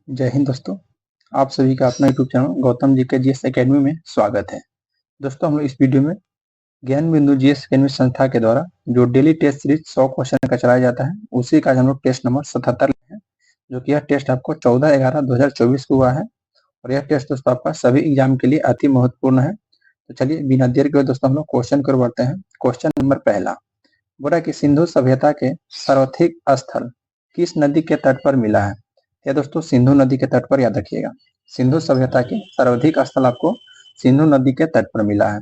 जय हिंद दोस्तों। आप सभी का अपना यूट्यूब चैनल गौतम जी के जीएस एकेडमी में स्वागत है। दोस्तों, हम लोग इस वीडियो में ज्ञान बिंदु जीएस एकेडमी संस्था के द्वारा जो डेली टेस्ट सीरीज 100 क्वेश्चन का चलाया जाता है, उसी का हम लोग टेस्ट नंबर 77 है, जो कि यह टेस्ट आपको 14/11/2024 को हुआ है। और यह टेस्ट दोस्तों आपका सभी एग्जाम के लिए अति महत्वपूर्ण है। तो चलिए बिना देर के दोस्तों हम लोग क्वेश्चन को बढ़ते हैं। क्वेश्चन नंबर पहला बोला कि सिंधु सभ्यता के सर्वाधिक स्थल किस नदी के तट पर मिला है। या दोस्तों सिंधु नदी के तट पर, याद रखिएगा, सिंधु सभ्यता के सर्वाधिक स्थल आपको सिंधु नदी के तट पर मिला है।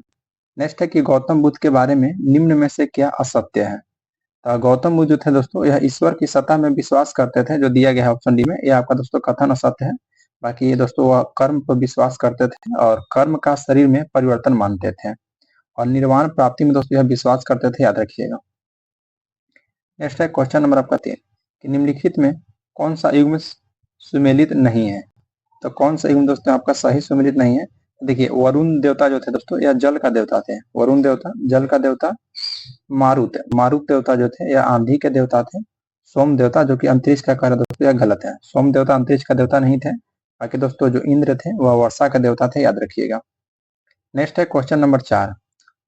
नेक्स्ट है कि गौतम बुद्ध के बारे में निम्न में से क्या असत्य है। तो गौतम बुद्ध जो थे दोस्तों, यह ईश्वर की सत्ता में विश्वास करते थे, जो दिया गया है ऑप्शन डी में। यह आपका दोस्तों कथन असत्य है। बाकी ये दोस्तों वह कर्म पर विश्वास करते थे और कर्म का शरीर में परिवर्तन मानते थे, और निर्वाण प्राप्ति में दोस्तों यह विश्वास करते थे, याद रखिएगा। नेक्स्ट है क्वेश्चन नंबर आपका 3 कि निम्नलिखित में कौन सा युग्म सुमेलित नहीं है। तो कौन सा युग्म दोस्तों आपका सही सुमेलित नहीं है। देखिए, वरुण देवता जो थे दोस्तों, यह जल का देवता थे। वरुण देवता जल का देवता। मारुत देवता जो थे यह आंधी के देवता थे। सोम देवता जो कि अंतरिक्ष का कार्य दोस्तों, यह गलत है। सोम देवता अंतरिक्ष का देवता नहीं थे। बाकी दोस्तों जो इंद्र थे वह वर्षा का देवता थे, याद रखिएगा। नेक्स्ट है क्वेश्चन नंबर 4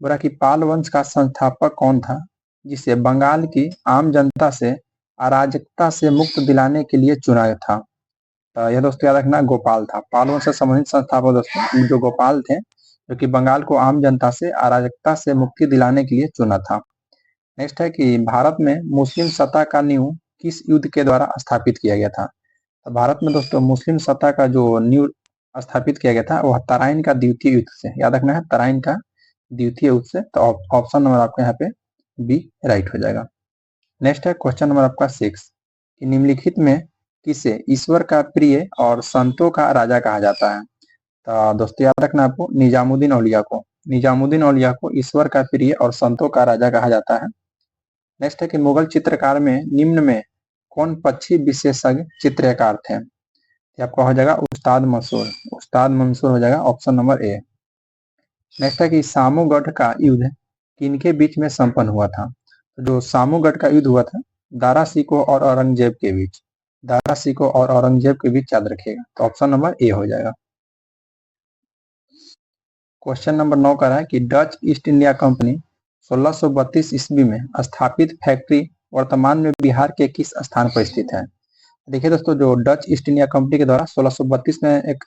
बोला कि पाल वंश का संस्थापक कौन था, जिसे बंगाल की आम जनता से अराजकता से मुक्त दिलाने के लिए चुना था। तो यह दोस्तों याद रखना, गोपाल था। पाल वंश से संबंधित संस्थापक दोस्तों जो गोपाल थे, जो कि बंगाल को आम जनता से अराजकता से मुक्ति दिलाने के लिए चुना था। नेक्स्ट है कि भारत में मुस्लिम सत्ता का नींव किस युद्ध के द्वारा स्थापित किया गया था। तो भारत में दोस्तों मुस्लिम सत्ता का जो नींव स्थापित किया गया था वह तराइन का द्वितीय युद्ध से, याद रखना है, तराइन का द्वितीय युद्ध से। तो ऑप्शन नंबर आपका यहाँ पे बी राइट हो जाएगा। नेक्स्ट है क्वेश्चन नंबर आपका 6 कि निम्नलिखित में किसे ईश्वर का प्रिय और संतों का राजा कहा जाता है। तो दोस्तों याद रखना आपको, निजामुद्दीन औलिया को। निजामुद्दीन औलिया को ईश्वर का प्रिय और संतों का राजा कहा जाता है। नेक्स्ट है कि मुगल चित्रकार में निम्न में कौन पक्षी विशेषज्ञ चित्रकार थे। आपका हो जाएगा उस्ताद मंसूर। उस्ताद मंसूर हो जाएगा ऑप्शन नंबर ए। नेक्स्ट है कि सामूगढ़ का युद्ध किनके बीच में संपन्न हुआ था। तो जो सामूगढ़ का युद्ध हुआ था, दारा सिकोह और औरंगजेब के बीच। दारा सिकोह और औरंगजेब के बीच, याद रखिएगा। तो ऑप्शन नंबर ए हो जाएगा। क्वेश्चन नंबर 9 का है कि डच ईस्ट इंडिया कंपनी 1632 ईस्वी में स्थापित फैक्ट्री वर्तमान में बिहार के किस स्थान पर स्थित है। देखिए दोस्तों, जो डच ईस्ट इंडिया कंपनी के द्वारा 1632 में एक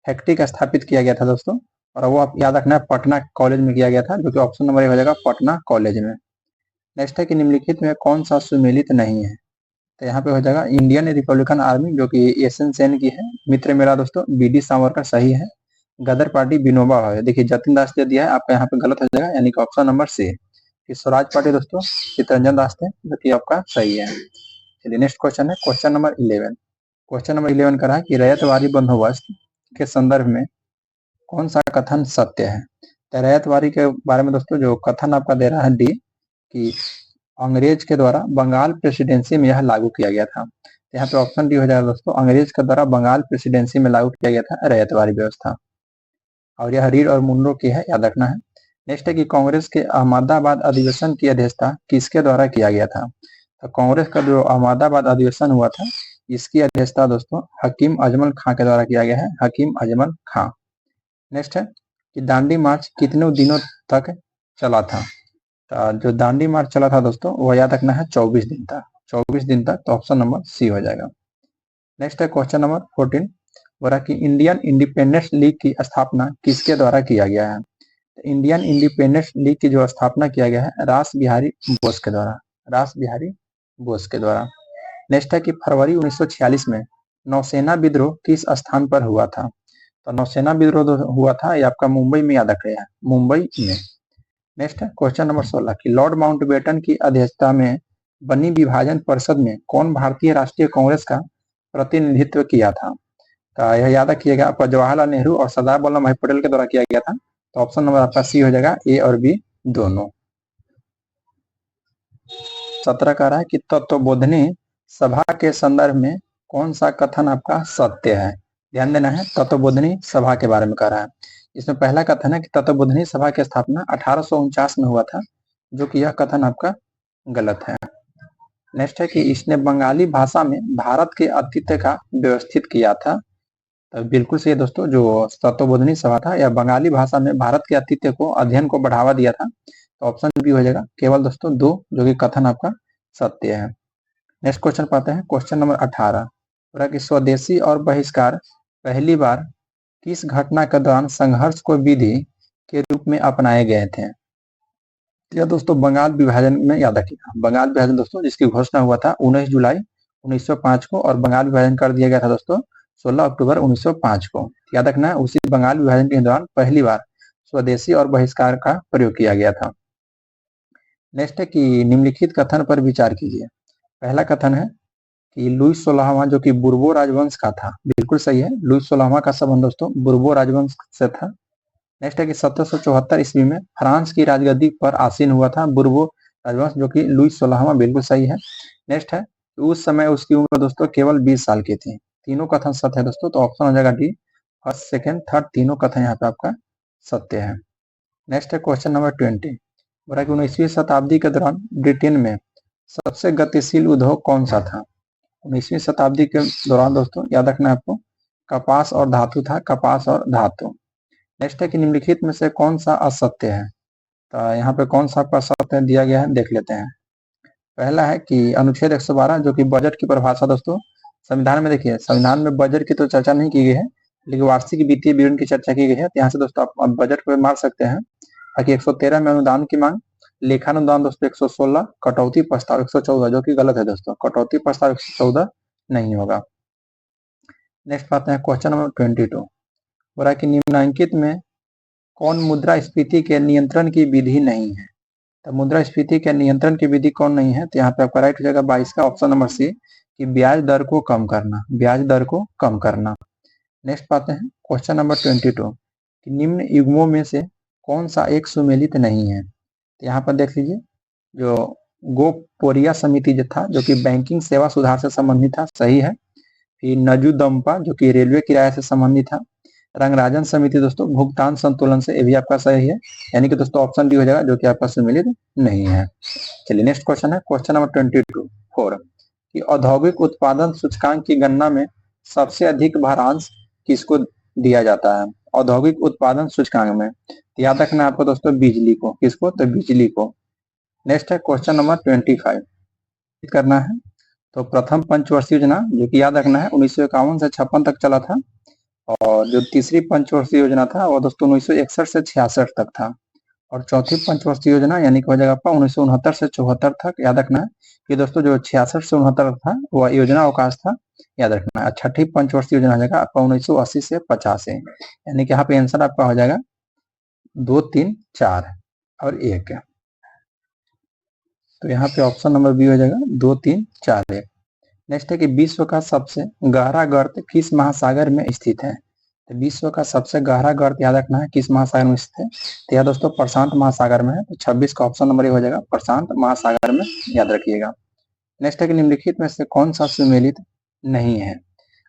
फैक्ट्री का स्थापित किया गया था दोस्तों, और वो आप याद रखना है पटना कॉलेज में किया गया था, जो कि ऑप्शन नंबर ए हो जाएगा, पटना कॉलेज में। नेक्स्ट है कि निम्नलिखित में कौन सा सुमेलित नहीं है। तो यहाँ पे हो जाएगा इंडियन रिपब्लिकन आर्मी, जो कि एसएन सेन की है। मित्र मेरा दोस्तों बीडी सावरकर सही है। गदर पार्टी विनोबा भावे। देखिए जतिन दास दे दिया है, आपका यहाँ पे गलत हो जाएगा, यानी कि option number C. Swaraj party दोस्तों चितरंजन दास थे, जो कि आपका सही है। चलिए नेक्स्ट क्वेश्चन है क्वेश्चन नंबर 11। क्वेश्चन नंबर 11 का है कि रैयतवाड़ी बंदोबस्त के संदर्भ में कौन सा कथन सत्य है। तो रैयतवाड़ी के बारे में दोस्तों जो कथन आपका दे रहा है डी, कि अंग्रेज के द्वारा बंगाल प्रेसिडेंसी में यह लागू किया गया था। यहाँ पे ऑप्शन डी हो जाएगा दोस्तों, अंग्रेज के द्वारा बंगाल प्रेसिडेंसी में लागू किया गया था रैयतवाड़ी व्यवस्था, और यह रीड और मुनरो की है, याद रखना है। नेक्स्ट है कि कांग्रेस के अहमदाबाद अधिवेशन की अध्यक्षता किसके द्वारा किया गया था। तो कांग्रेस का जो अहमदाबाद अधिवेशन हुआ था, इसकी अध्यक्षता दोस्तों हकीम अजमल खां के द्वारा किया गया है, हकीम अजमल खां। नेक्स्ट है कि दांडी मार्च कितने दिनों तक चला था। जो दांडी मार्च चला था दोस्तों, वो याद रखना है 24 दिन तक। 24 दिन तक, तो ऑप्शन नंबर सी हो जाएगा। नेक्स्ट है क्वेश्चन नंबर 14 बोला कि इंडियन इंडिपेंडेंस लीग की स्थापना किसके द्वारा किया गया है। इंडियन इंडिपेंडेंस लीग की जो स्थापना किया गया है रास बिहारी बोस के द्वारा। रास बिहारी बोस के द्वारा। नेक्स्ट है कि फरवरी 1946 में नौसेना विद्रोह किस स्थान पर हुआ था। तो नौसेना विद्रोह हुआ था, ये आपका मुंबई में, याद रख रहे हैं, मुंबई में। नेक्स्ट है क्वेश्चन नंबर 16 कि लॉर्ड माउंटबेटन की अध्यक्षता में बनी विभाजन परिषद में कौन भारतीय राष्ट्रीय कांग्रेस का प्रतिनिधित्व किया था। तो यह याद रखिएगा, आपका जवाहरलाल नेहरू और सरदार वल्लभ भाई पटेल के द्वारा किया गया था। तो ऑप्शन नंबर आपका सी हो जाएगा, ए और बी दोनों। 17 का रहा है कि तत्वबोधनी सभा के संदर्भ में कौन सा कथन आपका सत्य है। ध्यान देना है, तत्वबोधनी सभा के बारे में कह रहा है। इसमें पहला कथन है कि तत्वबोधनी सभा की स्थापना 1849 में हुआ था, जो कि यह कथन आपका गलत है। नेक्स्ट है कि इसने बंगाली भाषा में भारत के अस्तित्व का व्यवस्थित किया था। तो बिल्कुल सही है दोस्तों, जो तत्वबोधनी सभा था यह बंगाली भाषा में भारत के अस्तित्व को अध्ययन को बढ़ावा दिया था। तो ऑप्शन बी हो जाएगा केवल दोस्तों 2, जो कि कथन आपका सत्य है। नेक्स्ट क्वेश्चन पाते हैं, क्वेश्चन नंबर 18 पूरा कि स्वदेशी और बहिष्कार पहली बार किस घटना के दौरान संघर्ष को विधि के रूप में अपनाए गए थे। यह दोस्तों बंगाल विभाजन में याद रखिएगा, बंगाल विभाजन दोस्तों जिसकी घोषणा हुआ था 19 जुलाई 1905 को, और बंगाल विभाजन कर दिया गया था दोस्तों 16 अक्टूबर 1905 को। याद रखना है, उसी बंगाल विभाजन के दौरान पहली बार स्वदेशी और बहिष्कार का प्रयोग किया गया था। नेक्स्ट है कि निम्नलिखित कथन पर विचार कीजिए। पहला कथन है कि लुईस 16वां जो कि बुर्बो राजवंश का था, बिल्कुल सही है, लुईस 16वां का संबंध दोस्तों बुर्बो राजवंश से था। नेक्स्ट है कि 1774 ईस्वी में फ्रांस की राजगद्दी पर आसीन हुआ था बुर्बो राजवंश, जो कि लुईस 16वां, बिल्कुल सही है। नेक्स्ट है उस समय उसकी उम्र दोस्तों केवल 20 साल की थी। तीनों कथन सत्य है दोस्तों, तो ऑप्शन हो जाएगा डी, फर्स्ट सेकंड थर्ड तीनों कथन यहाँ पे आपका सत्य है। नेक्स्ट है क्वेश्चन नंबर 20 बोला कि 19वीं शताब्दी के दौरान ब्रिटेन में सबसे गतिशील उद्योग कौन सा था। 19वीं शताब्दी के दौरान दोस्तों याद रखना है आपको, कपास और धातु था, कपास और धातु। नेक्स्ट है कि निम्नलिखित में से कौन सा असत्य है। तो यहाँ पे कौन सा आपका असत्य दिया गया है, देख लेते हैं। पहला है कि अनुच्छेद 112 जो कि बजट की परिभाषा दोस्तों संविधान में, देखिए संविधान में बजट की तो चर्चा नहीं की गई है, लेकिन वार्षिक वित्तीय विवरण की चर्चा की गई है। तो यहाँ से दोस्तों आप बजट को मार सकते हैं। बाकी 113 में अनुदान की मांग, लेखानुदान दोस्तों 116, कटौती प्रस्ताव 114, जो कि गलत है दोस्तों, कटौती प्रस्ताव 114 नहीं होगा। नेक्स्ट आते हैं क्वेश्चन नंबर 22 बोला कि निम्नलिखित में कौन मुद्रास्फीति के नियंत्रण की विधि नहीं है। तो मुद्रास्फीति के नियंत्रण की विधि कौन नहीं है, तो यहाँ पे आपका राइट हो जाएगा 22 का ऑप्शन नंबर सी, कि ब्याज दर को कम करना, ब्याज दर को कम करना। नेक्स्ट पाते हैं क्वेश्चन नंबर 22 कि निम्न युग्मों में से कौन सा एक सुमेलित नहीं है। तो यहाँ पर देख लीजिए, जो गोपोरिया समिति जो था, जो कि बैंकिंग सेवा सुधार से संबंधित था, सही है। फिर नजुदम्पा जो कि रेलवे किराए से संबंधित था। रंगराजन समिति दोस्तों भुगतान संतुलन से, ये भी आपका सही है, यानी कि दोस्तों ऑप्शन डी हो जाएगा, जो कि आपका सुमेलित नहीं है। चलिए नेक्स्ट क्वेश्चन है क्वेश्चन नंबर 24 कि औद्योगिक उत्पादन सूचकांक की गणना में सबसे अधिक भारांश किसको दिया जाता है। औद्योगिक उत्पादन सूचकांक में याद रखना आपको दोस्तों बिजली को, किसको, तो बिजली को। नेक्स्ट है क्वेश्चन नंबर 25 करना है। तो प्रथम पंचवर्षीय योजना जो कि याद रखना है 1951 से 56 तक चला था, और जो तीसरी पंचवर्षीय योजना था वो दोस्तों 1961 से 66 तक था, और चौथी पंचवर्षीय योजना यानी कि हो जाएगा आपका 1969 से 74 तक। याद रखना है कि दोस्तों जो 66 से 69 था वह योजना अवकाश था, याद रखना है। छठी पंचवर्षीय योजना हो जाएगा आपका 1980 से 85, यानी कि यहाँ पे आंसर आपका हो जाएगा 2, 3, 4 और 1। तो यहाँ पे ऑप्शन नंबर बी हो जाएगा 2, 3, 4, 1। नेक्स्ट है कि विश्व का सबसे गहरा गर्त किस महासागर में स्थित है। तो विश्व का सबसे गहरा गर्त याद रखना है किस महासागर में स्थित है, तो यह दोस्तों प्रशांत महासागर में है। तो 26 का ऑप्शन नंबर हो जाएगा प्रशांत महासागर में, याद रखिएगा। नेक्स्ट है कि निम्नलिखित में से कौन सा सुमेलित नहीं है।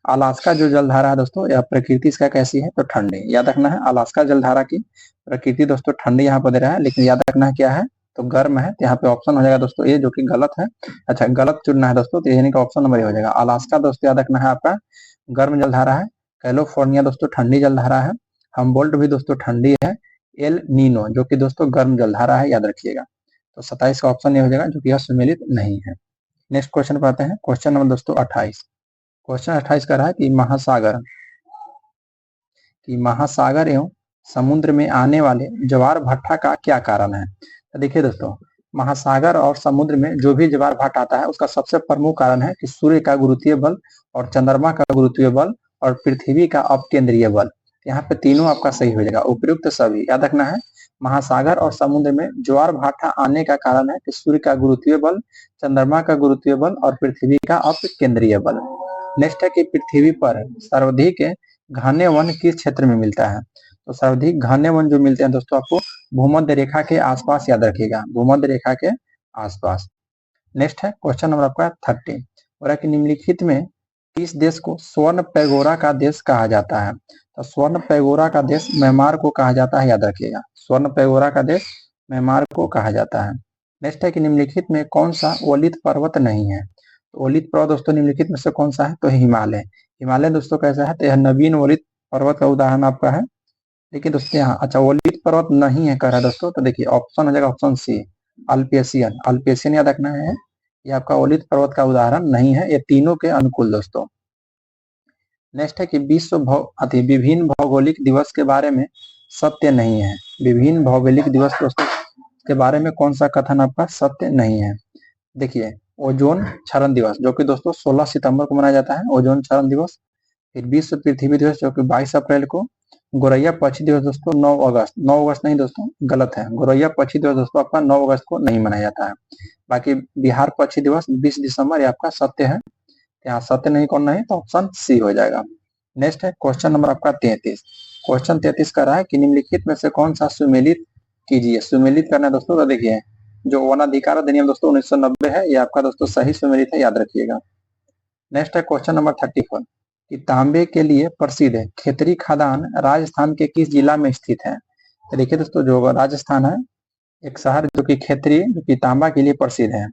अलास्का जो जलधारा है दोस्तों, यह प्रकृति इसका कैसी है, तो ठंडी। याद रखना है अलास्का जलधारा की प्रकृति दोस्तों ठंडी यहाँ पर दे रहा है, लेकिन याद रखना है क्या है, तो गर्म है। तो यहाँ पे ऑप्शन हो जाएगा दोस्तों ये, जो कि गलत है। अच्छा गलत चुनना है दोस्तों, तो यानी कि ऑप्शन नंबर हो जाएगा अलास्का दोस्तों, याद रखना है आपका गर्म जलधारा है। कैलिफोर्निया दोस्तों ठंडी जलधारा है। हम्बोल्ट भी दोस्तों ठंडी है। एल नीनो जो कि दोस्तों गर्म जलधारा है, याद रखिएगा। तो 27 का ऑप्शन ये हो जाएगा, जो कि यह सुमेलित नहीं है। नेक्स्ट क्वेश्चन पर आते हैं, क्वेश्चन नंबर दोस्तों 28। क्वेश्चन 28 का रहा है कि महासागर एवं समुद्र में आने वाले ज्वार भाटा का क्या कारण है। तो देखिए दोस्तों, महासागर और समुद्र में जो भी ज्वार भाटा आता है उसका सबसे प्रमुख कारण है कि सूर्य का गुरुत्वीय बल और चंद्रमा का गुरुत्वीय बल और पृथ्वी का अपकेंद्रीय बल। यहाँ पे तीनों आपका सही हो जाएगा, उपयुक्त सभी। याद रखना है महासागर और समुद्र में ज्वार भाटा आने का कारण है कि सूर्य का गुरुत्वीय बल, चंद्रमा का गुरुत्वीय बल और पृथ्वी का अपकेंद्रीय बल। नेक्स्ट है कि पृथ्वी पर सर्वाधिक घने वन किस क्षेत्र में मिलता है। तो सर्वाधिक घने वन जो मिलते हैं दोस्तों आपको भूमध्य रेखा के आसपास, याद रखिएगा भूमध्य रेखा के आसपास। नेक्स्ट है क्वेश्चन नंबर आपका 30 और कि निम्नलिखित में किस देश को स्वर्ण पैगोरा का देश कहा जाता है। तो स्वर्ण पैगोरा का देश म्यांमार को कहा जाता है, याद रखिएगा स्वर्ण पैगोरा का देश म्यांमार को कहा जाता है। नेक्स्ट है कि निम्नलिखित में कौन सा वलित पर्वत नहीं है। तो वलित पर्वत दोस्तों निम्नलिखित में से कौन सा है, तो हिमालय। हिमालय दोस्तों कैसा है, तो यह नवीन वलित पर्वत का उदाहरण आपका है। लेकिन दोस्तों यहाँ अच्छा वलित पर्वत नहीं है कह रहा है दोस्तों, तो देखिए ऑप्शन हो जाएगा ऑप्शन सी, अल्पेशियन। अल्पेशियन याद रखना है, ये आपका वलित पर्वत का उदाहरण नहीं है, ये तीनों के अनुकूल दोस्तों। नेक्स्ट है कि विभिन्न भौगोलिक दिवस के बारे में सत्य नहीं है। विभिन्न भौगोलिक दिवस दोस्तों के बारे में कौन सा कथन आपका सत्य नहीं है। देखिए ओजोन क्षरण दिवस जो कि दोस्तों 16 सितंबर को मनाया जाता है, ओजोन क्षरण दिवस। फिर विश्व पृथ्वी दिवस जो कि 22 अप्रैल को। गोरैया पक्षी दिवस दोस्तों 9 अगस्त, 9 अगस्त नहीं दोस्तों, गलत है। गोरैया पक्षी दिवस दोस्तों आपका 9 अगस्त को नहीं मनाया जाता है। बाकी बिहार पक्षी दिवस 20 दिसंबर, ये आपका सत्य है। यहाँ सत्य नहीं कौन नहीं, तो ऑप्शन सी हो जाएगा। नेक्स्ट है क्वेश्चन नंबर आपका 33। क्वेश्चन 33 कर रहा है कि निम्नलिखित में से कौन सा सुमेलित कीजिए। सुमेलित करना है दोस्तों, तो देखिए जो वन अधिकार अधिनियम दोस्तों 1990 है, ये आपका दोस्तों सही सुमेलित है, याद रखिएगा। नेक्स्ट है क्वेश्चन नंबर 34 कि तांबे के लिए प्रसिद्ध है खेतरी खदान राजस्थान के किस जिला में स्थित है। तो देखिए दोस्तों जो राजस्थान है, एक शहर जो कि खेतरी जो कि तांबा के लिए प्रसिद्ध है,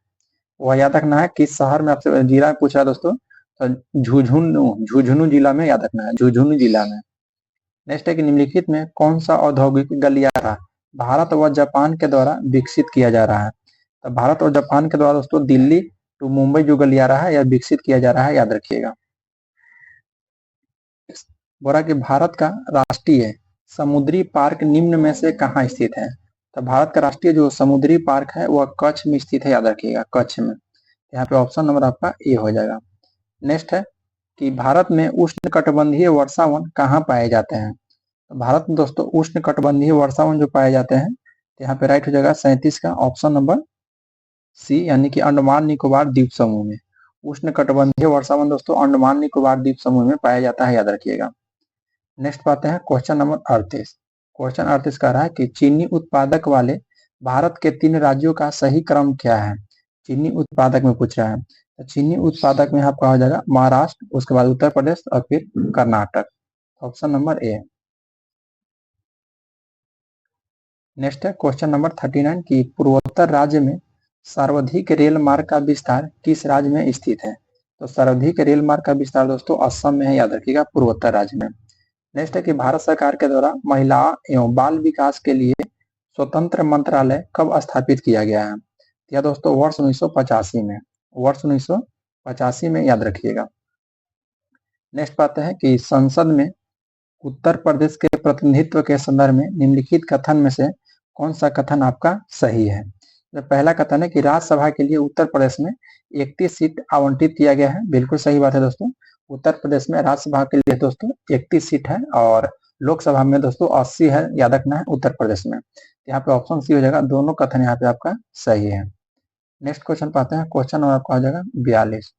वह याद रखना है। किस शहर में आपसे जिला पूछा है दोस्तों, तो झुंझुनू जिला में याद रखना है, झुंझुनू जिला में। नेक्स्ट है कि निम्नलिखित में कौन सा औद्योगिक गलियारा भारत व जापान के द्वारा विकसित किया जा रहा है। तो भारत और जापान के द्वारा दोस्तों दिल्ली टू मुंबई जो गलियारा है यह विकसित किया जा रहा है, याद रखिएगा। बोला कि भारत का राष्ट्रीय समुद्री पार्क निम्न में से कहाँ स्थित है। तो भारत का राष्ट्रीय जो समुद्री पार्क है वह कच्छ में स्थित है, याद रखिएगा, कच्छ में। यहाँ पे ऑप्शन नंबर आपका ए हो जाएगा। नेक्स्ट है कि भारत में उष्णकटिबंधीय वर्षावन कहाँ पाए जाते हैं। तो भारत में दोस्तों उष्णकटिबंधीय वर्षावन जो पाए जाते हैं, तो यहाँ पे राइट हो जाएगा 37 का ऑप्शन नंबर सी, यानी कि अंडमान निकोबार द्वीप समूह में। उष्णकटिबंधीय वर्षावन दोस्तों अंडमान निकोबार द्वीप समूह में पाया जाता है, याद रखिएगा। नेक्स्ट पाते हैं क्वेश्चन नंबर 38। क्वेश्चन 38 कह रहा है कि चीनी उत्पादक वाले भारत के 3 राज्यों का सही क्रम क्या है। चीनी उत्पादक में पूछ रहा है, तो चीनी उत्पादक में आपका हो जाएगा महाराष्ट्र, उसके बाद उत्तर प्रदेश और फिर Karnataka, option number A. Next है क्वेश्चन नंबर 39 की पूर्वोत्तर राज्य में सर्वाधिक रेल मार्ग का विस्तार किस राज्य में स्थित है। तो सर्वाधिक रेल मार्ग का विस्तार दोस्तों असम में है, याद रखिएगा, पूर्वोत्तर राज्य में। नेक्स्ट है कि भारत सरकार के द्वारा महिला एवं बाल विकास के लिए स्वतंत्र मंत्रालय कब स्थापित किया गया है। यह दोस्तों वर्ष 1985 में, वर्ष 1985 में, याद रखिएगा। नेक्स्ट पाते हैं कि संसद में उत्तर प्रदेश के प्रतिनिधित्व के संदर्भ में निम्नलिखित कथन में से कौन सा कथन आपका सही है। तो पहला कथन है कि राज्यसभा के लिए उत्तर प्रदेश में 31 सीट आवंटित किया गया है, बिल्कुल सही बात है दोस्तों। उत्तर प्रदेश में राज्यसभा के लिए दोस्तों 31 सीट है और लोकसभा में दोस्तों 80 है, याद रखना है, उत्तर प्रदेश में। यहाँ पे ऑप्शन सी हो जाएगा, दोनों कथन यहाँ पे आपका सही है। नेक्स्ट क्वेश्चन पाते हैं, क्वेश्चन नंबर आपका हो जाएगा 42।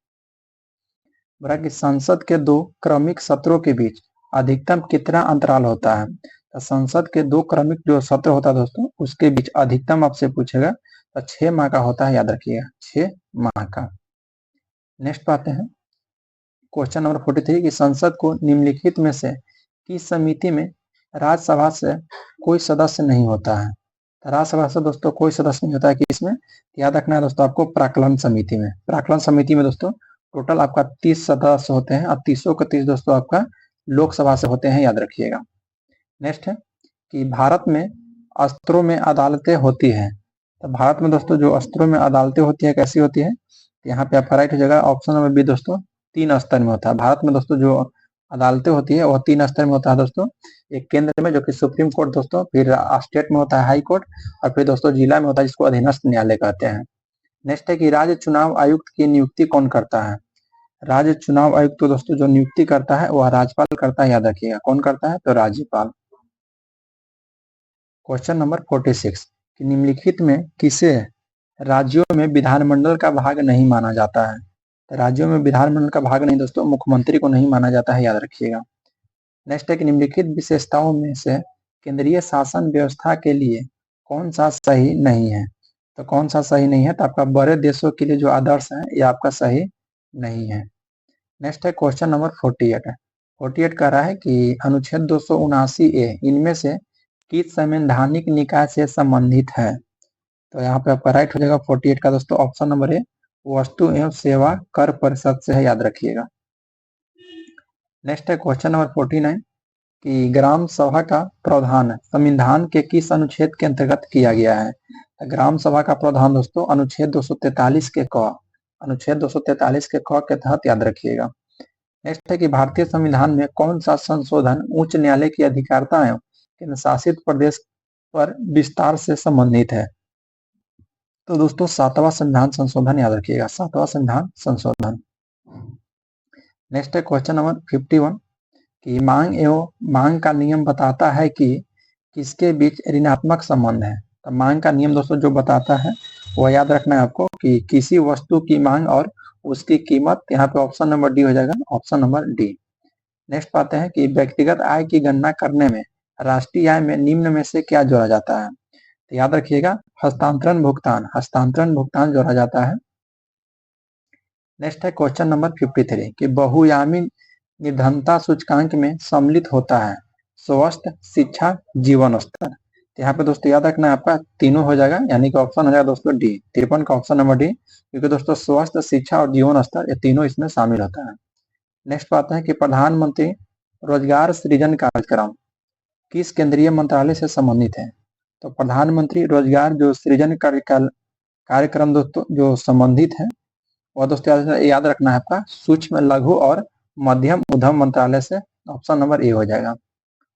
बोला कि संसद के 2 क्रमिक सत्रों के बीच अधिकतम कितना अंतराल होता है। तो संसद के 2 क्रमिक जो सत्र होता है दोस्तों, उसके बीच अधिकतम आपसे पूछेगा, तो 6 माह का होता है, याद रखिएगा, 6 माह का। नेक्स्ट पाते हैं क्वेश्चन नंबर 43 की संसद को निम्नलिखित में से किस समिति में राज्यसभा से कोई सदस्य नहीं होता है। तो राज्यसभा से दोस्तों कोई सदस्य नहीं होता है, कि इसमें याद रखना है दोस्तों आपको प्राक्कलन समिति में। प्राक्कलन समिति में दोस्तों टोटल आपका 30 सदस्य होते हैं और 30 के 30 दोस्तों आपका लोकसभा से होते हैं, याद रखिएगा। नेक्स्ट है कि भारत में अस्त्रों में अदालतें होती हैं। तो भारत में दोस्तों जो अस्त्रों में अदालतें होती है कैसी होती है, यहाँ पे आपका राइट हो जाएगा ऑप्शन नंबर बी दोस्तों, 3 स्तर में होता है। भारत में दोस्तों जो अदालतें होती है वह 3 स्तर में होता है दोस्तों। एक केंद्र में जो कि सुप्रीम कोर्ट दोस्तों, फिर स्टेट में होता है हाई कोर्ट, और फिर दोस्तों जिला में होता है जिसको अधीनस्थ न्यायालय कहते हैं। नेक्स्ट है कि राज्य चुनाव आयुक्त की नियुक्ति कौन करता है। राज्य चुनाव आयुक्त तो दोस्तों जो नियुक्ति करता है वह राज्यपाल करता है, याद रखिएगा, कौन करता है, तो राज्यपाल। क्वेश्चन नंबर 46 कि निम्नलिखित में किसे राज्यों में विधानमंडल का भाग नहीं माना जाता है। तो राज्यों में विधानमंडल का भाग नहीं दोस्तों, मुख्यमंत्री को नहीं माना जाता है, याद रखिएगा। नेक्स्ट है कि निम्नलिखित विशेषताओं में से केंद्रीय शासन व्यवस्था के लिए कौन सा सही नहीं है। तो कौन सा सही नहीं है, तो आपका बड़े देशों के लिए जो आदर्श है ये आपका सही नहीं है। नेक्स्ट है क्वेश्चन नंबर 48 है। 48 कह रहा है कि अनुच्छेद 279A इनमें से किस संवैधानिक निकाय से संबंधित है। तो यहाँ पे आपका राइट हो जाएगा 48 का दोस्तों ऑप्शन नंबर ए, वस्तु एवं सेवा कर परिषद से है, याद रखिएगा। नेक्स्ट है क्वेश्चन नंबर 49 कि ग्राम सभा का प्रावधान संविधान के किस अनुच्छेद के अंतर्गत किया गया है। ग्राम सभा का प्रावधान दोस्तों अनुच्छेद 243 के क, अनुच्छेद 243 के क के तहत, याद रखिएगा। नेक्स्ट है कि भारतीय संविधान में कौन सा संशोधन उच्च न्यायालय की अधिकारिता एवं केंद्र शासित प्रदेश पर विस्तार से संबंधित है। तो दोस्तों 7वां संविधान संशोधन, याद रखिएगा, 7वां संविधान संशोधन। नेक्स्ट है क्वेश्चन नंबर 51 कि मांग का नियम बताता है कि किसके बीच ऋणात्मक संबंध है। तो मांग का नियम दोस्तों जो बताता है वो याद रखना है आपको कि किसी वस्तु की मांग और उसकी कीमत, यहाँ पे ऑप्शन नंबर डी हो जाएगा, ऑप्शन नंबर डी। नेक्स्ट पाते हैं कि व्यक्तिगत आय की गणना करने में राष्ट्रीय आय में निम्न में से क्या जोड़ा जाता है। तो याद रखिएगा हस्तांतरण भुगतान, हस्तांतरण भुगतान जोड़ा जाता है। नेक्स्ट है क्वेश्चन नंबर 53 कि बहुआयामी निर्धनता सूचकांक में सम्मिलित होता है स्वास्थ्य, शिक्षा, जीवन स्तर। यहाँ पे दोस्तों याद रखना है आपका तीनों हो जाएगा, यानी कि ऑप्शन हो जाएगा दोस्तों डी, 53 का ऑप्शन नंबर डी, क्योंकि दोस्तों स्वास्थ्य, शिक्षा और जीवन स्तर ये तीनों इसमें शामिल होता है। नेक्स्ट बात है कि प्रधानमंत्री रोजगार सृजन कार्यक्रम किस केंद्रीय मंत्रालय से संबंधित है। तो प्रधानमंत्री रोजगार जो सृजन कार्यक्रम दोस्तों जो संबंधित है वह दोस्तों याद रखना है आपका सूक्ष्म, लघु और मध्यम उद्यम मंत्रालय से, ऑप्शन नंबर ए हो जाएगा।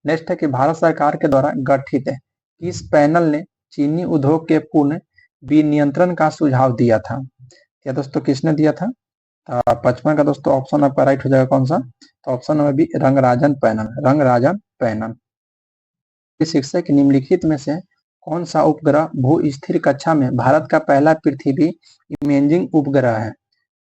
नेक्स्ट है कि भारत सरकार के द्वारा गठित किस पैनल ने चीनी उद्योग के पूर्ण विनियंत्रण का सुझाव दिया था। क्या दोस्तों किसने दिया था। 55 का दोस्तों ऑप्शन आपका राइट हो जाएगा, कौन सा। तो option number B, Rangarajan panel, Rangarajan panel. शिक्षक निम्नलिखित में से कौन सा उपग्रह भू स्थिर कक्षा में भारत का पहला पृथ्वी इमेजिंग उपग्रह है।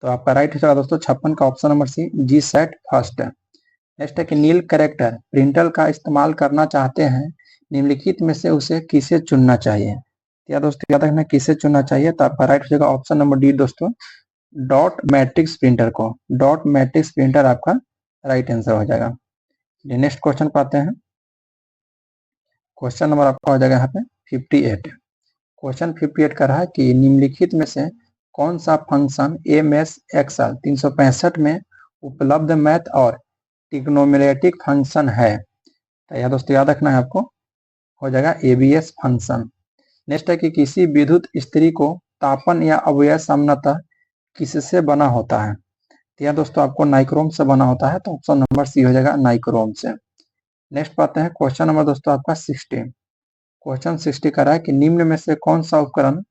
तो आपका राइट हो जाएगा दोस्तों 56 का option number C, GSAT first. Next है कि नील कैरेक्टर प्रिंटर का इस्तेमाल करना चाहते हैं, निम्नलिखित में से उसे किसे चुनना चाहिए। क्या दोस्तों याद रखना किसे चुनना चाहिए। तो आपका राइट हो जाएगा ऑप्शन नंबर डी दोस्तों, डॉट मैट्रिक्स प्रिंटर को, डॉट मैट्रिक्स प्रिंटर आपका राइट आंसर हो जाएगा। नेक्स्ट क्वेश्चन पाते हैं, क्वेश्चन नंबर आपका हो जाएगा यहाँ पे 58। क्वेश्चन 58 कर रहा है कि निम्नलिखित में से कौन सा फंक्शन MS Excel 365 में उपलब्ध मैथ और ट्रिग्नोमेट्रिक फंक्शन है। तो यह दोस्तों याद रखना है आपको, हो जाएगा ABS फंक्शन। नेक्स्ट है कि किसी विद्युत स्त्री को तापन या अवयव सामान्यतः किससे बना होता है। तो यह दोस्तों आपको नाइक्रोम से बना होता है, तो ऑप्शन नंबर सी हो जाएगा नाइक्रोम से। नेक्स्ट पाते हैं क्वेश्चन नंबर दोस्तों आपका 60। क्वेश्चन 60 कर रहा है कि निम्न में से कौन सा उपकरण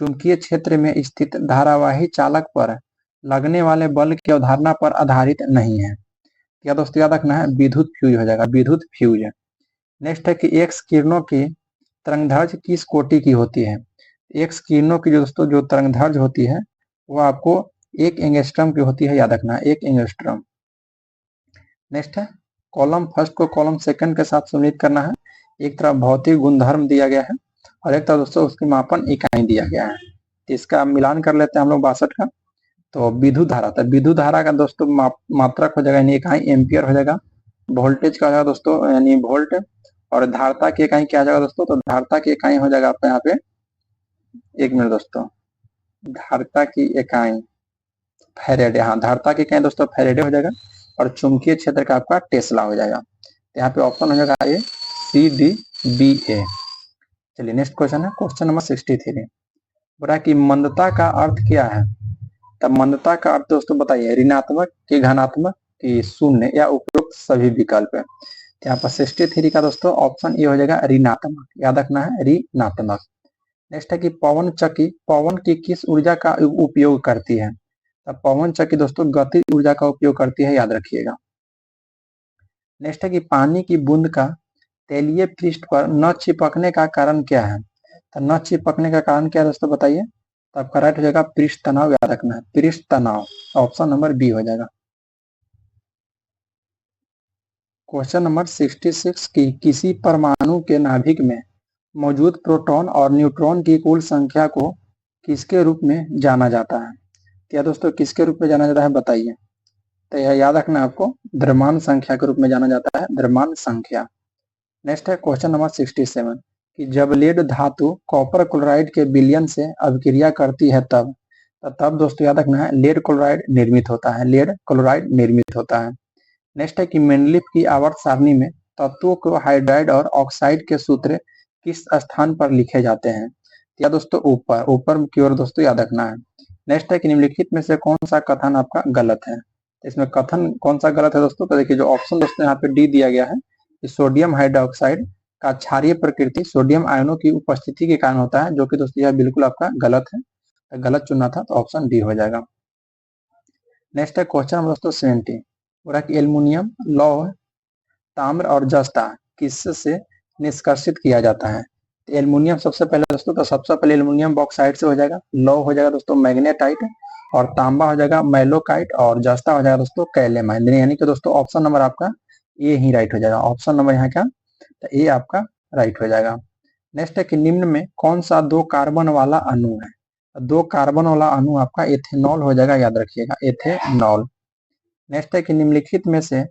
चुंबकीय क्षेत्र में स्थित धारावाही चालक पर लगने वाले बल की अवधारणा पर आधारित नहीं है। क्या दोस्तों याद रखना है विद्युत फ्यूज हो जाएगा, विद्युत फ्यूज। नेक्स्ट है कि एक्स किरणों की तरंगदैर्घ्य किस कोटि की होती है। एक्स किरणों की दोस्तों जो तरंगदैर्घ्य होती है वो आपको 1 एंगस्ट्रॉम की होती है, याद रखना है 1 एंगस्ट्रॉम। नेक्स्ट है कॉलम फर्स्ट को कॉलम सेकंड के साथ सम्मिलित करना है। एक तरफ भौतिक गुणधर्म दिया गया है और एक तरफ दोस्तों उसकी मापन इकाई दिया गया है। इसका मिलान कर लेते हैं हम लोग 62 का। तो विद्युत धारा, तो विद्युत धारा का दोस्तों मात्रक हो जाएगा यानी इकाई एम्पियर हो जाएगा। वोल्टेज का हो जाएगा दोस्तों यानी वोल्ट, और धारता की इकाई क्या हो जाएगा दोस्तों। तो धारता की इकाई हो जाएगा आपका यहाँ पे, एक मिनट दोस्तों, धारता की इकाई फैरेडे, हाँ धारता की इकाई दोस्तों फैरेडे हो जाएगा, और चुंबकीय क्षेत्र का आपका टेस्ला हो जाएगा। यहाँ पे ऑप्शन हो जाएगा ए, सी, डी, बी, ए। चलिए नेक्स्ट क्वेश्चन है क्वेश्चन नंबर 63। बोला कि मंदता का अर्थ क्या है। तब मंदता का अर्थ दोस्तों बताइए, ऋणात्मक कि धनात्मक कि शून्य या उपरोक्त सभी विकल्प है। यहाँ पर 63 का दोस्तों ऑप्शन ए हो जाएगा ऋणात्मक, याद रखना है ऋणात्मक। नेक्स्ट है कि पवन चक्की पवन की किस ऊर्जा का उपयोग करती है। तब पवन चक्की दोस्तों गतिज ऊर्जा का उपयोग करती है, याद रखिएगा। नेक्स्ट है कि पानी की बूंद का तैलीय पृष्ठ पर न चिपकने का कारण क्या है। तो न चिपकने का कारण क्या है दोस्तों बताइए। तो आपका राइट हो जाएगा पृष्ठ तनाव, याद रखना है पृष्ठ तनाव, ऑप्शन नंबर बी हो जाएगा। क्वेश्चन नंबर 66 की किसी परमाणु के नाभिक में मौजूद प्रोटॉन और न्यूट्रॉन की कुल संख्या को किसके रूप में जाना जाता है। क्या दोस्तों किसके रूप में जाना जाता है बताइए। तो यह याद रखना आपको द्रव्यमान संख्या के रूप में जाना जाता है, द्रव्यमान संख्या। नेक्स्ट है क्वेश्चन नंबर 67 कि जब लेड धातु कॉपर क्लोराइड के विलयन से अभिक्रिया करती है तब दोस्तों याद रखना है लेड क्लोराइड निर्मित होता है, लेड क्लोराइड निर्मित होता है। नेक्स्ट है कि मेंडलीफ की आवर्त सारणी में तत्वों को हाइड्राइड और ऑक्साइड के सूत्र किस स्थान पर लिखे जाते हैं? या दोस्तों ऊपर की ओर दोस्तों याद रखना है। नेक्स्ट है कि निम्नलिखित में से कौन सा कथन आपका गलत है? इसमें कथन कौन सा गलत है दोस्तों? तो देखिए जो ऑप्शन दोस्तों यहाँ पे डी दिया गया है कि सोडियम हाइड्रोक्साइड का क्षारीय प्रकृति सोडियम आयनों की उपस्थिति के कारण होता है, जो कि दोस्तों यह बिल्कुल आपका गलत है, गलत चुनना था तो ऑप्शन डी हो जाएगा। नेक्स्ट है क्वेश्चन नंबर दोस्तों 70, बोला कि एल्युमिनियम लौह ताम्र और जस्ता किससे निष्कर्षित किया जाता है? तो एल्युमिनियम सबसे पहले दोस्तों तो सबसे पहले एल्युमिनियम बॉक्साइड से हो जाएगा, लौह हो जाएगा दोस्तों मैग्नेटाइट, और तांबा हो जाएगा मैलोकाइट, और जस्ता हो जाएगा दोस्तों कैलेमाइन। यानी कि दोस्तों ऑप्शन नंबर आपका ए ही राइट हो जाएगा। ऑप्शन नंबर यहाँ क्या? तो ए आपका राइट हो जाएगा। नेक्स्ट है कि निम्न में कौन सा 2 कार्बन वाला अणु है? 2 कार्बन वाला अणु आपका एथेनॉल हो जाएगा, याद रखिएगा एथेनॉल। नेक्स्ट है कि निम्नलिखित में से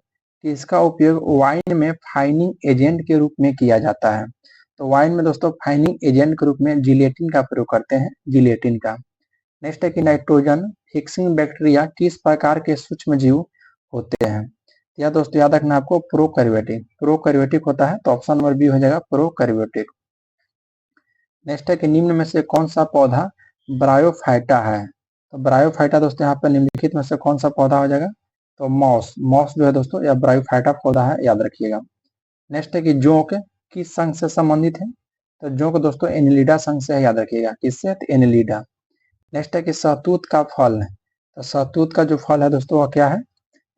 किसका उपयोग वाइन में फाइनिंग एजेंट के रूप में किया जाता है? तो वाइन में दोस्तों फाइनिंग एजेंट के रूप में जिलेटिन का प्रयोग करते हैं, जिलेटिन का। नेक्स्ट है कि नाइट्रोजन फिक्सिंग बैक्टीरिया किस प्रकार के सूक्ष्म जीव होते हैं? या दोस्तों याद रखना आपको प्रोकैरियोटिक होता है, तो ऑप्शन नंबर बी हो जाएगा प्रोकैरियोटिक। नेक्स्ट है कि निम्न में से कौन सा पौधा ब्रायोफाइटा है? तो ब्रायोफाइटा दोस्तों यहाँ पर निम्नलिखित में से कौन सा पौधा हो जाएगा? तो मॉस जो है दोस्तों यह ब्रायोफाइटा पौधा है, याद रखिएगा। नेक्स्ट है कि जोंक किस संघ से संबंधित है? तो जोंक दोस्तों एनिलिडा संघ से है, याद रखिएगा किससे? तो एनिलिडा। नेक्स्ट है कि सहतूत का फल, तो सहतूत का जो फल है दोस्तों वह क्या है?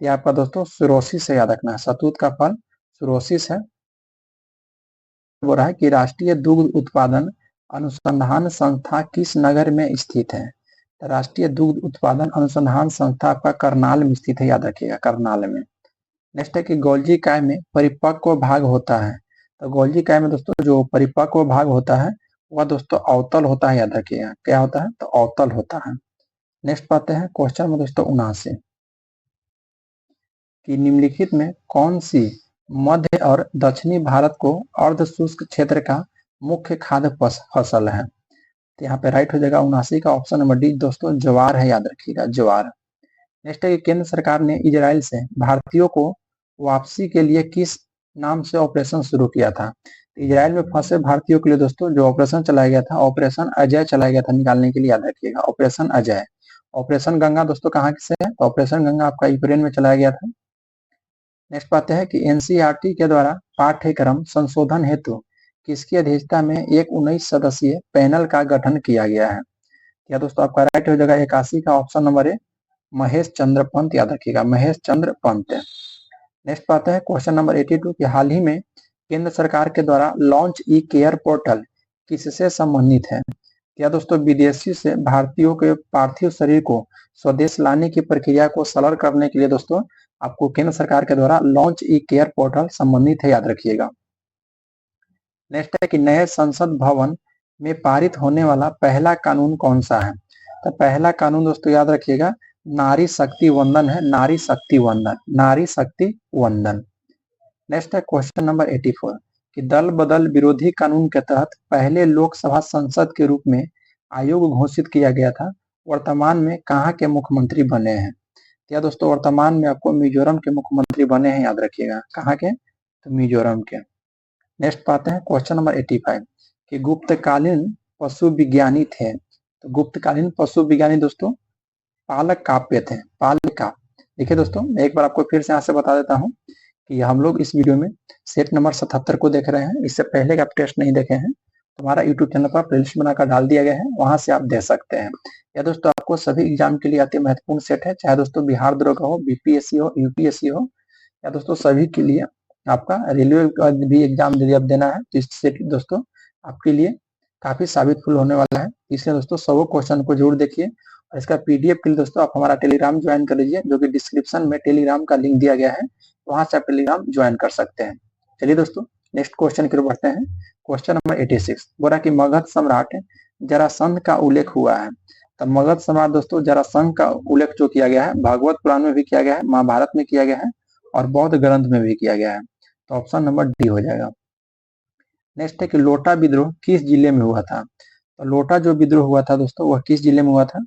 ये आपका दोस्तों सुरोसिस है, याद रखना है सहतूत का फल सुरोसिस है। बोल रहा है कि राष्ट्रीय दुग्ध उत्पादन अनुसंधान संस्था किस नगर में स्थित है? तो राष्ट्रीय दुग्ध उत्पादन अनुसंधान संस्था आपका करनाल में स्थित है, याद रखिएगा करनाल में। नेक्स्ट है कि गोल्जी काय में परिपक्व भाग होता है? तो गोल्जी काय में दोस्तों जो परिपक्व भाग होता है वह दोस्तों अवतल होता है, याद रखिएगा क्या होता है? तो अवतल होता है। नेक्स्ट पाते हैं क्वेश्चन में दोस्तों 79 कि निम्नलिखित में कौन सी मध्य और दक्षिणी भारत को अर्ध शुष्क क्षेत्र का मुख्य खाद्य फसल है? तो यहाँ पे राइट हो जाएगा 79 का ऑप्शन नंबर डी दोस्तों ज्वार है, याद रखिएगा ज्वार। नेक्स्ट है कि केंद्र सरकार ने इजराइल से भारतीयों को वापसी के लिए किस नाम से ऑपरेशन शुरू किया था? इजराइल में फंसे भारतीयों के लिए दोस्तों जो ऑपरेशन चलाया गया था ऑपरेशन अजय चलाया गया था निकालने के लिए, याद रखिएगा ऑपरेशन अजय। ऑपरेशन गंगा दोस्तों कहाँ से है? तो ऑपरेशन गंगा आपका यूक्रेन में चलाया गया था। नेक्स्ट पाते हैं कि एनसीईआरटी के द्वारा पाठ्यक्रम संशोधन हेतु किसकी अध्यक्षता में एक 19 सदस्यीय पैनल का गठन किया गया है? या दोस्तों आपका राइट हो जाएगा 81 का option number A Mahesh Chandra Pant, याद रखिएगा महेश चंद्र पंत। नेक्स्ट पाते हैं क्वेश्चन नंबर 82 कि हाल ही में केंद्र सरकार के द्वारा लॉन्च ई केयर पोर्टल किससे संबंधित है? या दोस्तों विदेशी से भारतीयों के पार्थिव शरीर को स्वदेश लाने की प्रक्रिया को सरल करने के लिए दोस्तों आपको केंद्र सरकार के द्वारा लॉन्च ई केयर पोर्टल संबंधित है, याद रखिएगा। नेक्स्ट है कि नए संसद भवन में पारित होने वाला पहला कानून कौन सा है? तो पहला कानून दोस्तों याद रखिएगा नारी शक्ति वंदन है, नारी शक्ति वंदन, नारी शक्ति वंदन। नेक्स्ट है क्वेश्चन नंबर 84 कि दल बदल विरोधी कानून के तहत पहले लोकसभा संसद के रूप में आयोग घोषित किया गया था, वर्तमान में कहाँ के मुख्यमंत्री बने हैं? या दोस्तों वर्तमान में आपको मिजोरम के मुख्यमंत्री बने हैं, याद रखिएगा कहाँ के? तो मिजोरम के। नेक्स्ट पाते हैं क्वेश्चन नंबर 85 कि गुप्तकालीन पशु विज्ञानी थे, तो गुप्तकालीन पशु विज्ञानी दोस्तों पालक काव्य थे, पालका। देखिए दोस्तों मैं एक बार आपको फिर से यहाँ से बता देता हूँ कि हम लोग इस वीडियो में सेट नंबर 77 को देख रहे हैं, इससे पहले का आप टेस्ट नहीं देखे हैं तो हमारा यूट्यूब चैनल पर प्लेलिस्ट बनाकर डाल दिया गया है, वहां से आप दे सकते हैं। या दोस्तों आपको सभी एग्जाम के लिए अति महत्वपूर्ण सेट है, चाहे दोस्तों बिहार दरोगा हो, बीपीएससी हो, यूपीएससी हो, या दोस्तों सभी के लिए आपका रेलवे का भी एग्जाम यदि आप देना है तो इस सेट दोस्तों आपके लिए काफी साबितफुल होने वाला है। इसलिए दोस्तों सब क्वेश्चन को जरूर देखिए और इसका पीडीएफ के लिए दोस्तों आप हमारा टेलीग्राम ज्वाइन कर लीजिए, जो कि डिस्क्रिप्शन में टेलीग्राम का लिंक दिया गया है, वहां से आप टेलीग्राम ज्वाइन कर सकते हैं। चलिए दोस्तों नेक्स्ट क्वेश्चन की ओर बढ़ते हैं। क्वेश्चन नंबर 86 बोला कि मगध सम्राट जरासंध का उल्लेख हुआ है। तो मगध सम्राट दोस्तों जरासंध का उल्लेख जो किया गया है भागवत पुराण में भी किया गया है, महाभारत में किया गया है और बौद्ध ग्रंथ में भी किया गया है, तो ऑप्शन नंबर डी हो जाएगा। नेक्स्ट है कि लोटा विद्रोह किस जिले में हुआ था। तो लोटा जो विद्रोह हुआ था दोस्तों वह किस जिले में हुआ था,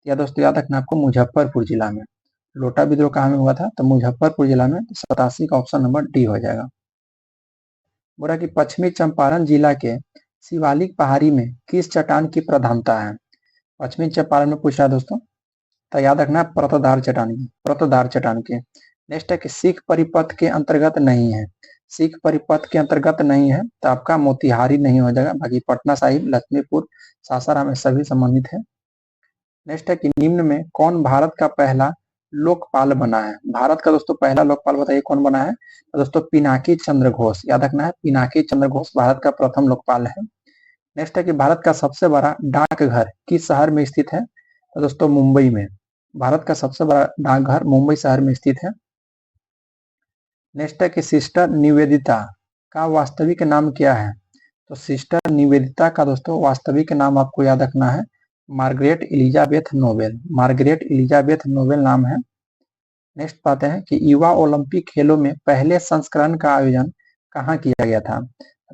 या दोस्तों याद रखना आपको मुजफ्फरपुर जिला में। लोटा विद्रोह कहाँ में हुआ था, तो मुजफ्फरपुर जिला में। 87 का ऑप्शन नंबर डी हो जाएगा। बोला कि पश्चिमी चंपारण जिला के शिवालिक पहाड़ी में किस चट्टान की प्रधानता है। पश्चिमी चंपारण में पूछा है दोस्तों, तो याद रखना परतदार चट्टान की, परतदार चट्टान की। नेक्स्ट है कि सिख परिपथ के अंतर्गत नहीं है। सिख परिपथ के अंतर्गत नहीं है तो आपका मोतिहारी नहीं हो जाएगा, बाकी पटना साहिब, लक्ष्मीपुर, सासाराम सभी संबंधित है। नेक्स्ट है कि निम्न में कौन भारत का पहला लोकपाल बना है। भारत का दोस्तों पहला लोकपाल बताइए कौन बना है। तो दोस्तों पिनाकी चंद्र घोष, याद रखना है पिनाकी चंद्र घोष भारत का प्रथम लोकपाल है। नेक्स्ट है कि भारत का सबसे बड़ा डाकघर किस शहर में स्थित है। तो दोस्तों मुंबई में। भारत का सबसे बड़ा डाकघर मुंबई शहर में स्थित है। नेक्स्ट है कि सिस्टर निवेदिता का वास्तविक नाम क्या है। तो सिस्टर निवेदिता का दोस्तों वास्तविक नाम आपको याद रखना है Margaret Elizabeth Nobel. Margaret Elizabeth Nobel नाम है। नेक्स्ट पाते हैं कि युवा ओलंपिक खेलों में पहले संस्करण का आयोजन कहाँ किया गया था।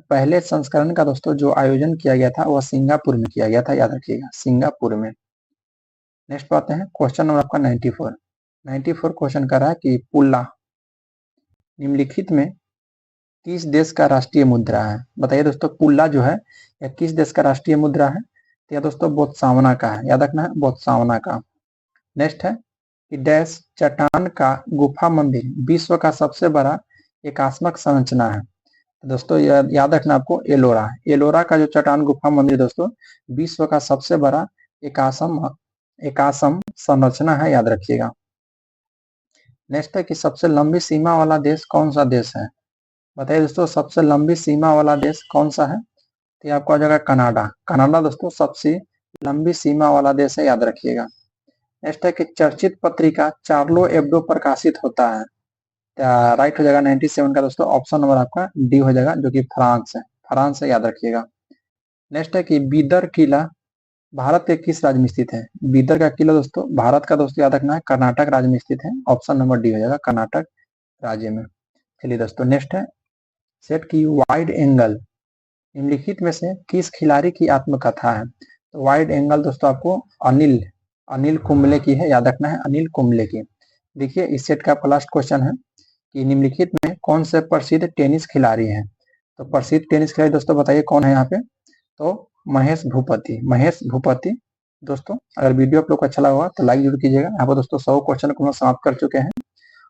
पहले संस्करण का दोस्तों जो आयोजन किया गया था वह सिंगापुर में किया गया था, याद रखिएगा सिंगापुर में। नेक्स्ट पाते हैं क्वेश्चन नंबर आपका 94 क्वेश्चन कर रहा है कि पुल्ला निम्नलिखित में किस देश का राष्ट्रीय मुद्रा है। बताइए दोस्तों पुल्ला जो है यह किस देश का राष्ट्रीय मुद्रा है। तो यह दोस्तों बोत्सवाना का है, याद रखना है बोत्सवाना का। नेक्स्ट है कि डैश चट्टान का गुफा मंदिर विश्व का सबसे बड़ा एकात्मक संरचना है। तो दोस्तों याद रखना आपको एलोरा, एलोरा का जो चट्टान गुफा मंदिर दोस्तों विश्व का सबसे बड़ा एकासम संरचना है, याद रखिएगा। नेक्स्ट है कि सबसे लंबी सीमा वाला देश कौन सा देश है। बताइए दोस्तों सबसे लंबी सीमा वाला देश कौन सा है। तो आपको आ जाएगा कनाडा। कनाडा दोस्तों सबसे लंबी सीमा वाला देश है, याद रखिएगा। नेक्स्ट है कि चर्चित पत्रिका चार्लो एब्डो प्रकाशित होता है। राइट हो जाएगा 97 का दोस्तों ऑप्शन नंबर आपका डी हो जाएगा, जो कि फ्रांस है, फ्रांस है, याद रखिएगा। नेक्स्ट है कि बीदर किला भारत के किस राज्य में स्थित है। बीदर का किला दोस्तों भारत का दोस्तों याद रखना है कर्नाटक राज्य में स्थित है, ऑप्शन नंबर डी हो जाएगा कर्नाटक राज्य में। चलिए दोस्तों नेक्स्ट है सेट की वाइड एंगल निम्नलिखित में से किस खिलाड़ी की आत्मकथा है। तो वाइड एंगल दोस्तों आपको अनिल कुंबले की है, याद रखना है अनिल कुंबले की। देखिए इस सेट का आपका लास्ट क्वेश्चन है कि निम्नलिखित में कौन से प्रसिद्ध टेनिस खिलाड़ी हैं। तो प्रसिद्ध टेनिस खिलाड़ी दोस्तों बताइए कौन है यहाँ पे। तो महेश भूपति। दोस्तों अगर वीडियो आप लोग को अच्छा लगा होगा तो लाइक जरूर कीजिएगा। यहाँ पर दोस्तों 100 क्वेश्चन को हम समाप्त कर चुके हैं,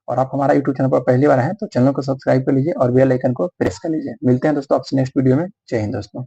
और आप हमारा यूट्यूब चैनल पर पहली बार हैं तो चैनल को सब्सक्राइब कर लीजिए और बेल आइकन को प्रेस कर लीजिए। मिलते हैं दोस्तों आपसे नेक्स्ट वीडियो में। जय हिंद दोस्तों।